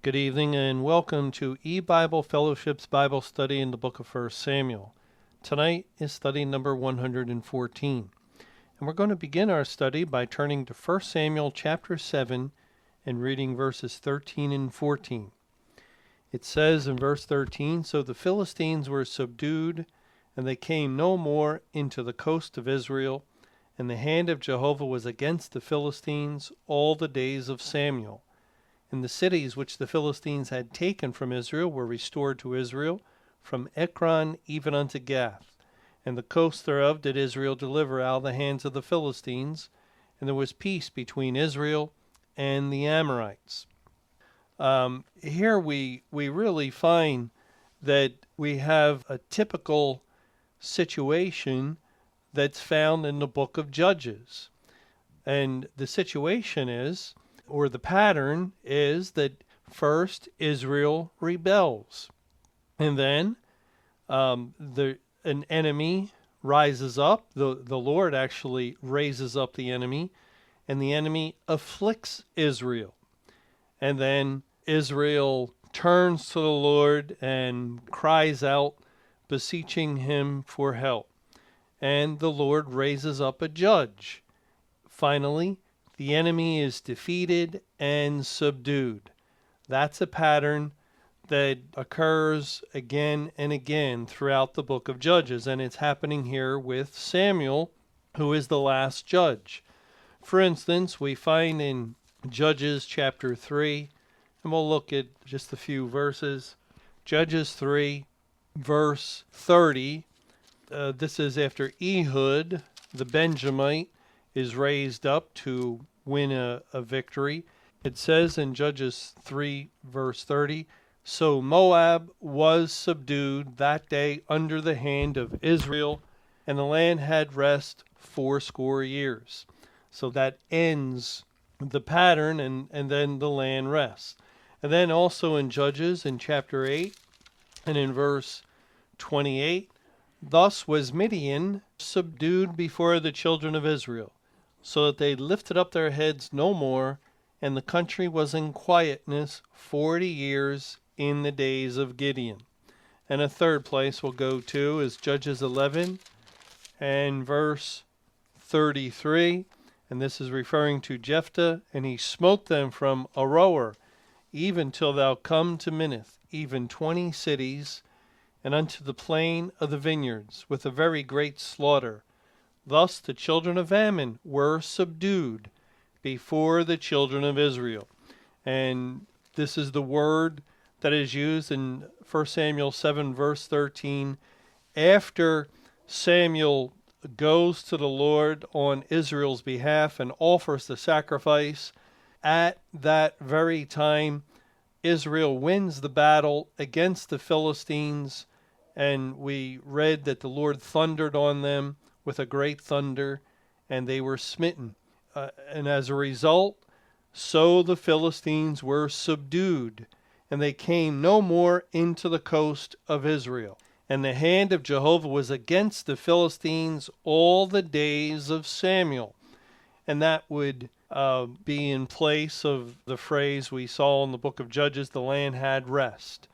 Good evening and welcome to EBible Fellowship's Bible study in the book of 1 Samuel. Tonight is study number 114. And we're going to begin our study by turning to 1 Samuel chapter 7 and reading verses 13 and 14. It says in verse 13, "So the Philistines were subdued, and they came no more into the coast of Israel, and the hand of Jehovah was against the Philistines all the days of Samuel. And the cities which the Philistines had taken from Israel were restored to Israel, from Ekron even unto Gath. And the coast thereof did Israel deliver out of the hands of the Philistines, and there was peace between Israel and the Amorites." Here we really find that we have a typical situation that's found in the book of Judges. And the situation is, or the pattern is, that first Israel rebels, and then an enemy rises up. The Lord actually raises up the enemy, and the enemy afflicts Israel. And then Israel turns to the Lord and cries out, beseeching him for help. And the Lord raises up a judge. Finally, the enemy is defeated and subdued. That's a pattern that occurs again and again throughout the book of Judges, and it's happening here with Samuel, who is the last judge. For instance, we find in Judges chapter 3, and we'll look at just a few verses. Judges 3, verse 30. This is after Ehud, the Benjamite, is raised up to win a victory. It says in Judges 3, verse 30, "So Moab was subdued that day under the hand of Israel, and the land had rest 80 years. So that ends the pattern, and then the land rests. And then also in Judges in chapter 8 and in verse 28, "Thus was Midian subdued before the children of Israel, so that they lifted up their heads no more, and the country was in quietness 40 years in the days of Gideon." And a third place we'll go to is Judges 11 and verse 33, and this is referring to Jephthah, "And he smote them from Aroer, even till thou come to Minnith, even 20 cities, and unto the plain of the vineyards, with a very great slaughter. Thus the children of Ammon were subdued before the children of Israel." And this is the word that is used in 1 Samuel 7, verse 13. After Samuel goes to the Lord on Israel's behalf and offers the sacrifice, at that very time Israel wins the battle against the Philistines, and we read that the Lord thundered on them with a great thunder, and they were smitten. And as a result, so the Philistines were subdued, and they came no more into the coast of Israel. And the hand of Jehovah was against the Philistines all the days of Samuel. And that would be in place of the phrase we saw in the book of Judges, the land had rest,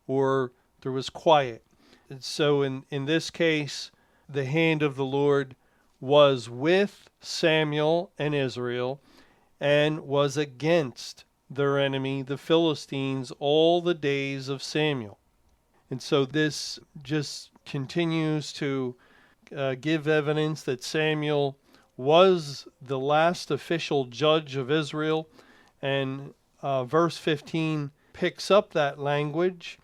or there was quiet. And so in this case, the hand of the Lord was with Samuel and Israel, and was against their enemy, the Philistines, all the days of Samuel. And so this just continues to give evidence that Samuel was the last official judge of Israel. And verse 15 picks up that language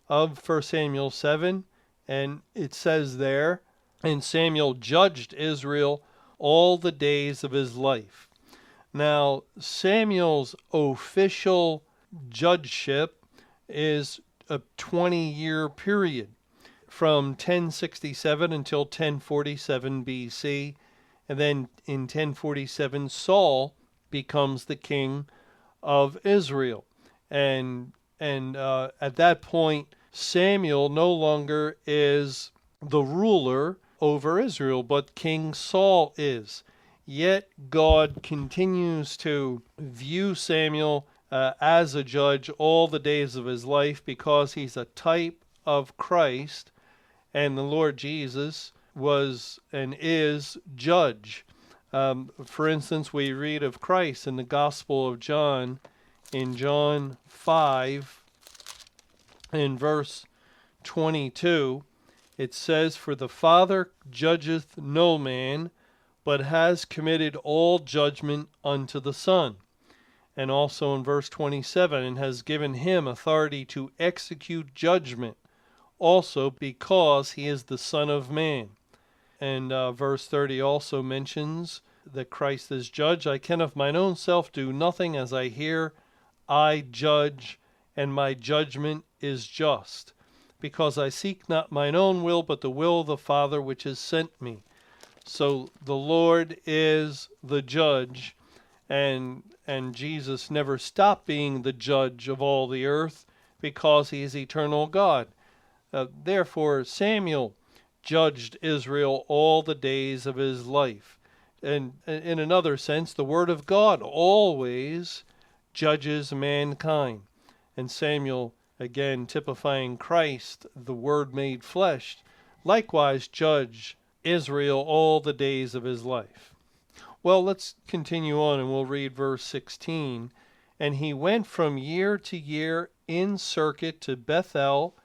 of 1 Samuel 7, and it says there, "And Samuel judged Israel all the days of his life." Now, Samuel's official judgeship is a 20-year period, from 1067 until 1047 BC, and then in 1047 Saul becomes the king of Israel. And at that point, Samuel no longer is the ruler over Israel, but King Saul is. Yet God continues to view Samuel as a judge all the days of his life, because he's a type of Christ, and the Lord Jesus was and is judge. For instance, we read of Christ in the Gospel of John, in John 5, in verse 22, it says, "For the Father judgeth no man, but has committed all judgment unto the Son." And also in verse 27, "and has given him authority to execute judgment, also because he is the Son of Man." And verse 30 also mentions that Christ is judge. "I can of mine own self do nothing, as I hear, I judge, and my judgment is just, because I seek not mine own will, but the will of the Father which has sent me." So the Lord is the judge, and Jesus never stopped being the judge of all the earth, because he is eternal God. Therefore, Samuel judged Israel all the days of his life. And in another sense, the Word of God always judges mankind. And Samuel, again typifying Christ, the Word made flesh, likewise judged Israel all the days of his life. Well, let's continue on, and we'll read verse 16. "And he went from year to year in circuit to Bethel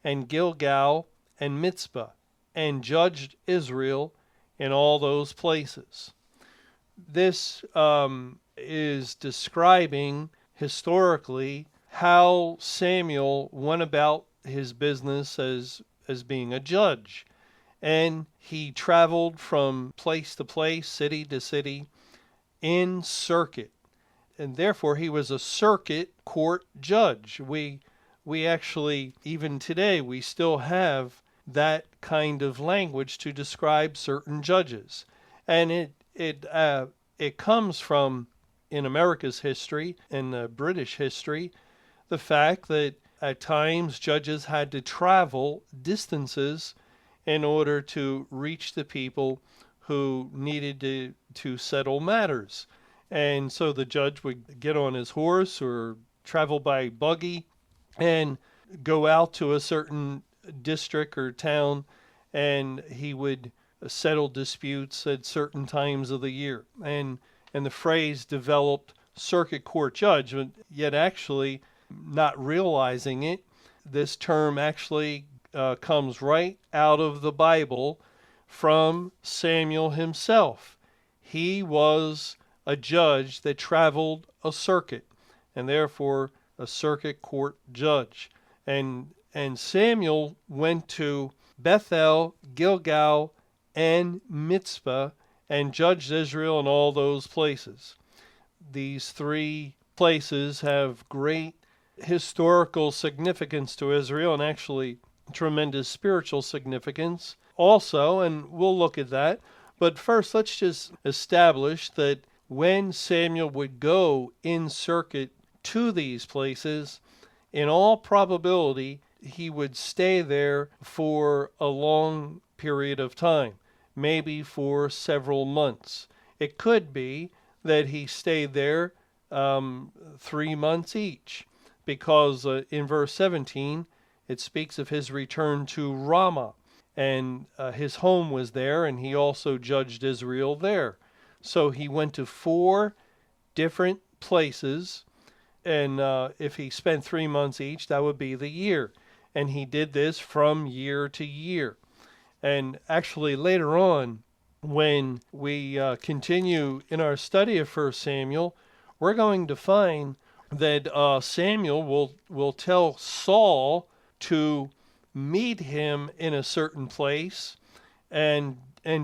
and Gilgal and Mitzvot, and judged Israel in all those places." This is describing historically how Samuel went about his business as being a judge. And he traveled from place to place, city to city, in circuit. And therefore he was a circuit court judge. We actually, even today, we still have that kind of language to describe certain judges. And it comes from, in America's history, in British history, the fact that at times judges had to travel distances in order to reach the people who needed to settle matters. And so the judge would get on his horse or travel by buggy and go out to a certain district or town, and he would settle disputes at certain times of the year. And the phrase developed circuit court judge, yet actually not realizing it, this term actually comes right out of the Bible from Samuel himself. He was a judge that traveled a circuit, and therefore a circuit court judge. And Samuel went to Bethel, Gilgal, and Mitzvah, and judged Israel in all those places. These three places have great historical significance to Israel, and actually tremendous spiritual significance also, and we'll look at that. But first, let's just establish that when Samuel would go in circuit to these places, in all probability, he would stay there for a long period of time, maybe for several months. It could be that he stayed there 3 months each, because in verse 17, it speaks of his return to Ramah, and his home was there, and he also judged Israel there. So he went to 4 different places, and if he spent 3 months each, that would be the year. And he did this from year to year. And actually later on, when we continue in our study of 1 Samuel, we're going to find that Samuel will tell Saul to meet him in a certain place and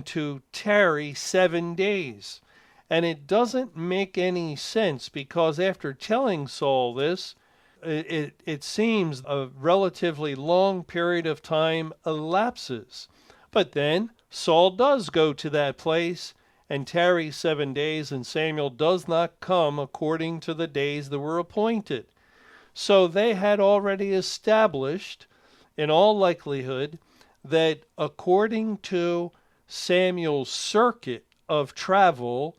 to tarry 7 days. And it doesn't make any sense, because after telling Saul this, it seems a relatively long period of time elapses. But then Saul does go to that place and tarry 7 days, and Samuel does not come according to the days that were appointed. So they had already established, in all likelihood, that according to Samuel's circuit of travel,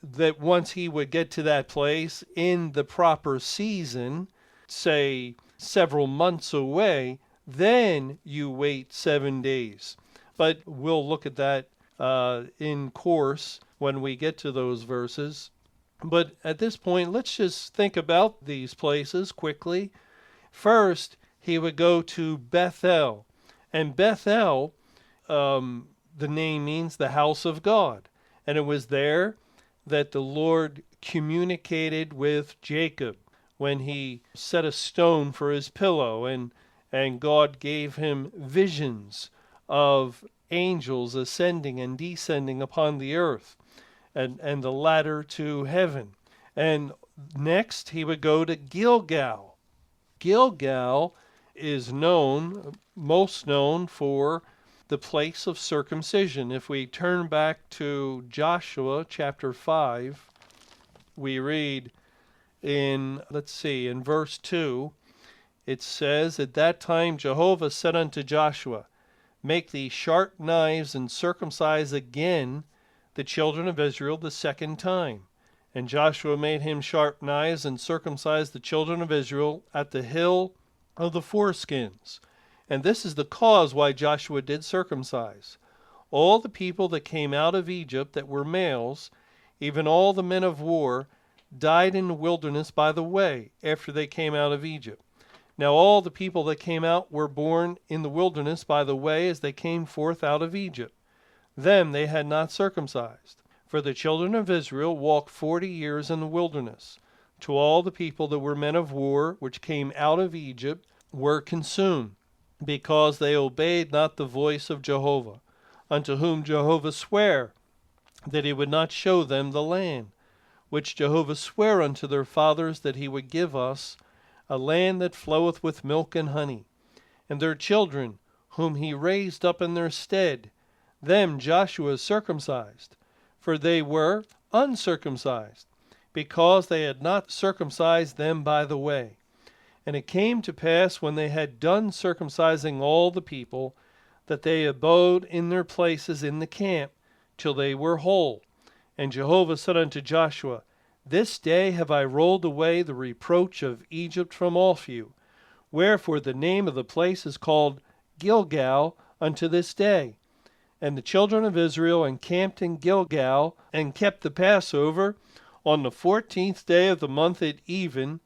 that once he would get to that place in the proper season, say several months away, then you wait 7 days. But we'll look at that in course when we get to those verses. But at this point, let's just think about these places quickly. First, he would go to Bethel. And Bethel, the name means the house of God. And it was there that the Lord communicated with Jacob when he set a stone for his pillow, and God gave him visions of angels ascending and descending upon the earth, and the ladder to heaven. And next he would go to Gilgal. Gilgal is most known for the place of circumcision. If we turn back to Joshua chapter 5, we read in verse 2, it says, "At that time Jehovah said unto Joshua, Make thee sharp knives, and circumcise again the children of Israel the second time. And Joshua made him sharp knives, and circumcised the children of Israel at the hill of the foreskins. And this is the cause why Joshua did circumcise. All the people that came out of Egypt that were males, even all the men of war, died in the wilderness by the way, after they came out of Egypt. Now all the people that came out were born in the wilderness by the way as they came forth out of Egypt. Them they had not circumcised. For the children of Israel walked 40 years in the wilderness. To all the people that were men of war, which came out of Egypt, were consumed, because they obeyed not the voice of Jehovah, unto whom Jehovah sware that he would not show them the land, which Jehovah sware unto their fathers that he would give us, a land that floweth with milk and honey. And their children, whom he raised up in their stead, them Joshua circumcised, for they were uncircumcised, because they had not circumcised them by the way. And it came to pass, when they had done circumcising all the people, that they abode in their places in the camp, till they were whole. And Jehovah said unto Joshua, This day have I rolled away the reproach of Egypt from off you. Wherefore the name of the place is called Gilgal unto this day. And the children of Israel encamped in Gilgal, and kept the Passover on the 14th day of the month at even,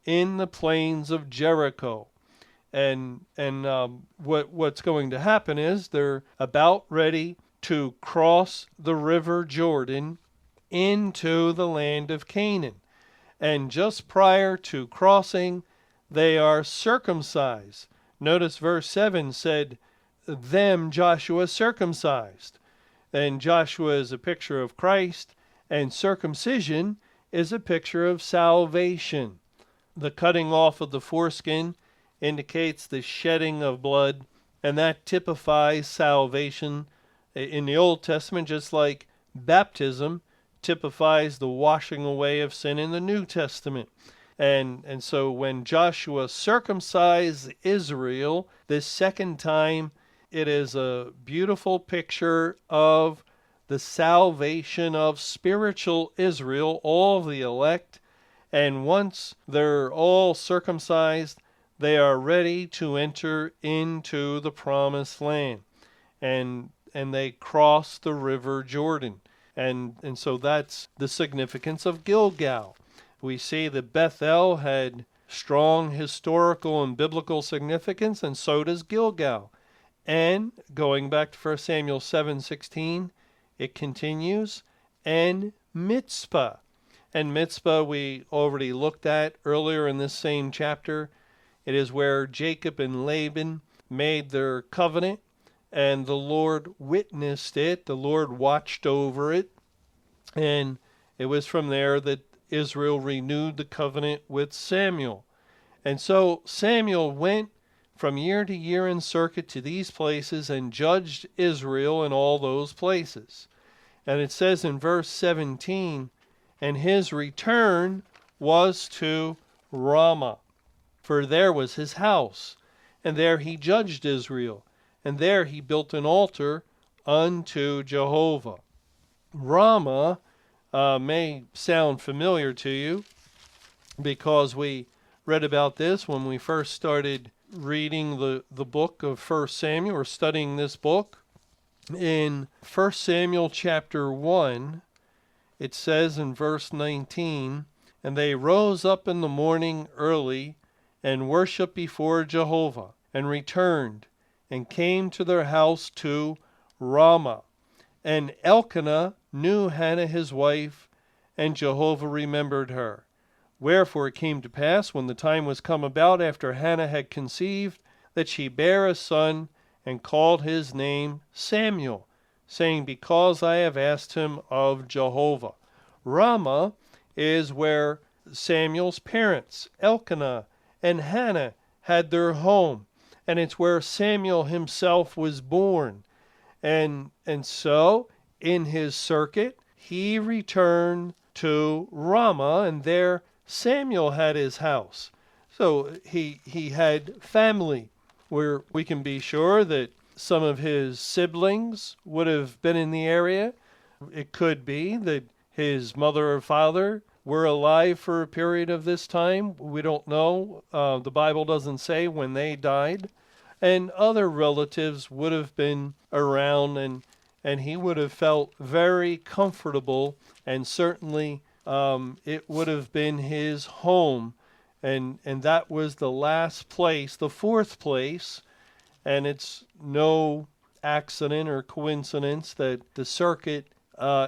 in the plains of Jericho. And what's going to happen is they're about ready to cross the river Jordan into the land of Canaan. And just prior to crossing, they are circumcised. Notice verse 7 said, them Joshua circumcised. And Joshua is a picture of Christ, and circumcision is a picture of salvation. The cutting off of the foreskin indicates the shedding of blood, and that typifies salvation in the Old Testament, just like baptism typifies the washing away of sin in the New Testament. And so when Joshua circumcised Israel this second time, it is a beautiful picture of the salvation of spiritual Israel, all the elect. And once they're all circumcised, they are ready to enter into the promised land. And they cross the river Jordan. And so that's the significance of Gilgal. We see that Bethel had strong historical and biblical significance, and so does Gilgal. And going back to 1 Samuel 7:16, it continues, and Mitzvah. And Mitzvah we already looked at earlier in this same chapter. It is where Jacob and Laban made their covenant, and the Lord witnessed it. The Lord watched over it. And it was from there that Israel renewed the covenant with Samuel. And so Samuel went from year to year in circuit to these places and judged Israel in all those places. And it says in verse 17, and his return was to Ramah, for there was his house, and there he judged Israel, and there he built an altar unto Jehovah. Ramah may sound familiar to you because we read about this when we first started reading the book of 1 Samuel, or studying this book. In 1 Samuel chapter 1, it says in verse 19, "And they rose up in the morning early, and worshipped before Jehovah, and returned, and came to their house to Ramah. And Elkanah knew Hannah his wife, and Jehovah remembered her. Wherefore it came to pass, when the time was come about after Hannah had conceived, that she bare a son, and called his name Samuel, saying, Because I have asked him of Jehovah." Ramah is where Samuel's parents, Elkanah and Hannah, had their home, and it's where Samuel himself was born. And so, in his circuit, he returned to Ramah, and there Samuel had his house. So he had family, where we can be sure that some of his siblings would have been in the area. It could be that his mother or father were alive for a period of this time. We don't know. The Bible doesn't say when they died. And other relatives would have been around, and he would have felt very comfortable, and certainly it would have been his home. And that was the last place, the fourth place, and it's no accident or coincidence that the circuit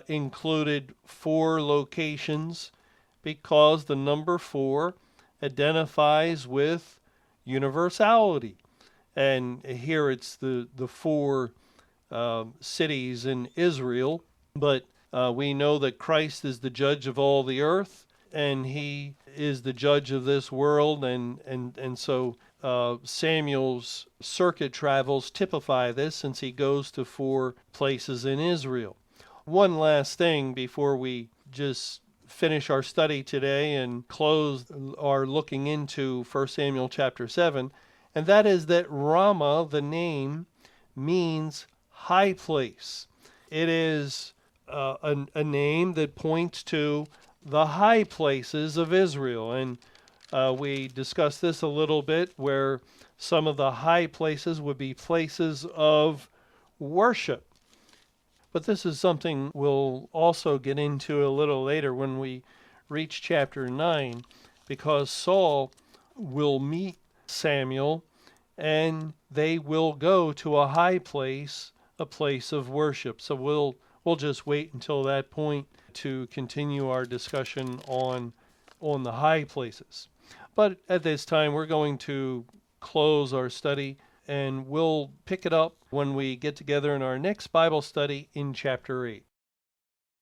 included 4 locations, because the number 4 identifies with universality. And here it's the 4 cities in Israel, but we know that Christ is the judge of all the earth, and he is the judge of this world, and so Samuel's circuit travels typify this, since he goes to 4 places in Israel. One last thing before we just finish our study today and close our looking into 1 Samuel chapter 7, and that is that Ramah, the name, means high place. It is a name that points to the high places of Israel. And we discussed this a little bit, where some of the high places would be places of worship. But this is something we'll also get into a little later when we reach chapter 9, because Saul will meet Samuel, and they will go to a high place, a place of worship. So we'll just wait until that point to continue our discussion on the high places. But at this time, we're going to close our study, and we'll pick it up when we get together in our next Bible study in chapter 8.